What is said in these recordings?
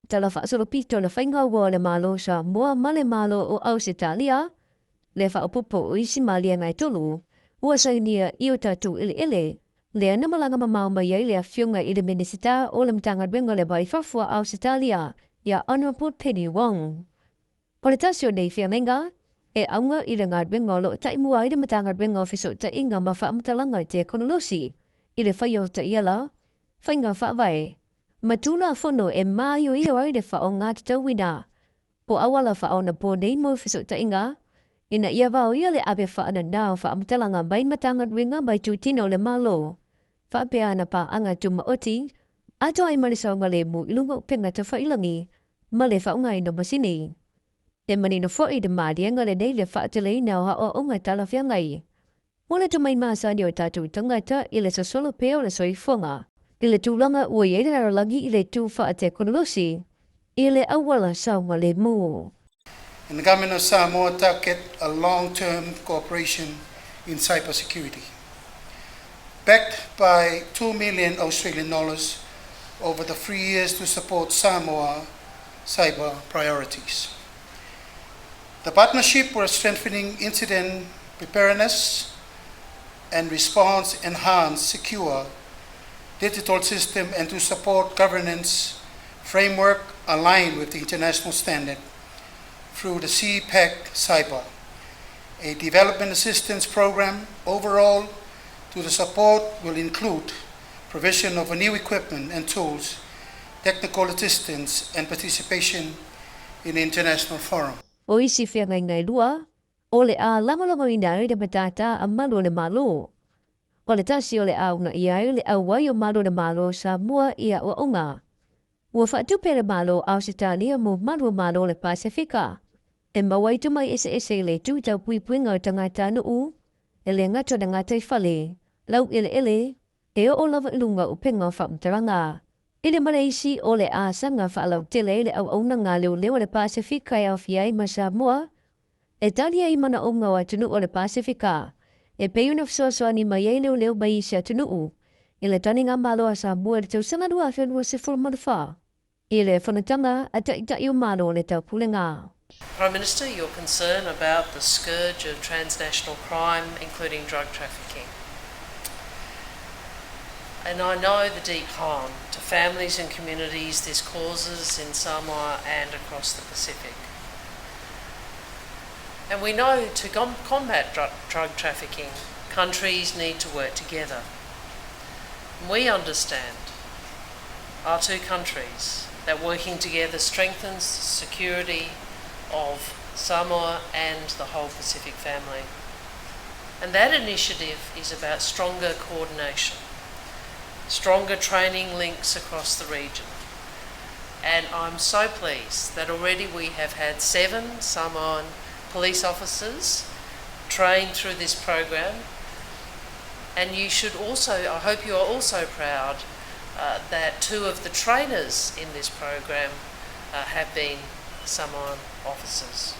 Tala fa solo pito na fainga wa le Malo sa mua male Malo o Ausekalia. Le fa upupo o isi Maliega ngai tolu. Ua sa inia iu tatu ili. Le na malanga mamau mai le fiunga i le minisita o le mtanga bengo le bai fafua Ausekalia. Ya Honorable Penny Wong. Politasio nei fianenga. E aunga i le ngad bengo lo ta imua i le mtanga bengo fiso ta inga ma fa amtalanga te konolosi. I le fayo ta iala. Fainga fa vai. Matula fono e mayo i o le fa o ngā tawina. Po awala fa o na po nei mo fiso ta inga. Ina ia vau ia le abe fa ana nao fa amtalanga bai matanga winga bai tu tino le Malo. Fa pe ana pa anga tu maoti. Ato ai malisa o ngale mu ilunga penga ta fa ilangi. Male fa unga ino masini. Te mani no fo i de Maliega le nei le fa tele nao ha o unga tala fiangai. Wala tu mai masa ni o tatu tangata i le sasolo peo le soifonga. I le tūlanga ua i eira lagi i le tūwha a te konolosi, i le awala saunga le mū. And the government of Samoa target a long-term cooperation in cybersecurity, backed by $2 million Australian dollars over the 3 years to support Samoa cyber priorities. The partnership was strengthening incident preparedness and response, enhance secure digital system, and to support governance framework aligned with the international standard through the CPAC Cyber, a development assistance program. Overall, to the support will include provision of new equipment and tools, technical assistance, and participation in the international forum. O isi whiangai ngai lua, o le a langalongo i nai le matata a Malo le Malo. O le tasi o le au na iai le au wai o Malo le Malo sa mua ia o unga. Ua whaatupe le Malo Ausekalia mo Malo le Pasifika. E mawai tu mai ese le tu tau pui puinga o tangata nuu. E le ngato na ngata i whale. Lau ele. E o lava ilunga upenga whaamtaranga. I le Malaysi o le asanga whaalau tele le au auna ngā leo le Pasifika e au fiai ma sa mua. E talia i mana unga wa tunu o le Pasifika. E peiuna fsoa ni mai leo bai sia tunuu. I le tani ngā Malo a sa mua le tau sanga dua whenua se fulmarufa. I le whanatanga a tai o Malo le tau pulenga. Prime Minister, you're concerned about the scourge of transnational crime, including drug trafficking. And I know the deep harm to families and communities this causes in Samoa and across the Pacific. And we know to combat drug trafficking, countries need to work together. We understand, our two countries, that working together strengthens security of Samoa and the whole Pacific family. And that initiative is about stronger coordination, stronger training links across the region. And I'm so pleased that already we have had 7 Samoan police officers trained through this program, and you should also, I hope you are also proud that 2 of the trainers in this program have been Samoan officers.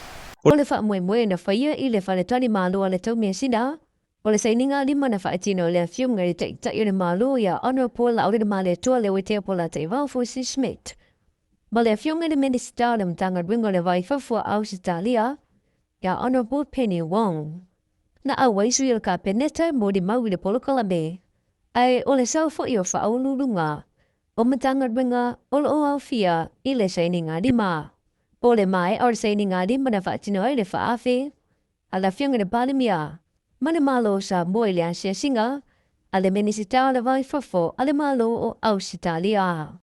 O le wha mwe na whaia i le whanetani Malo a le tau mea sina, o le saininga lima na whaetino le fiunga i tai le Malo ia Honorable la ore ma le tua le wetea pola te Valfosi Smith. Ma le fiunga le minisita le mtanga ringo le vai fafua Ausekalia, ia Honorable Penny Wong. Na awaisu i le ka peneta mo di maui le polokala me. Ai o le sau fo i o whaolulunga. O mtanga ringa o le o au fia i le saininga lima. Po le mai o le saininga lima na whaetino ai le whaafe. A la fiunga le palimia. Ma le Malo sa moe le ansia singa. A le minisita le vai fafo a le Malo o Ausekalia.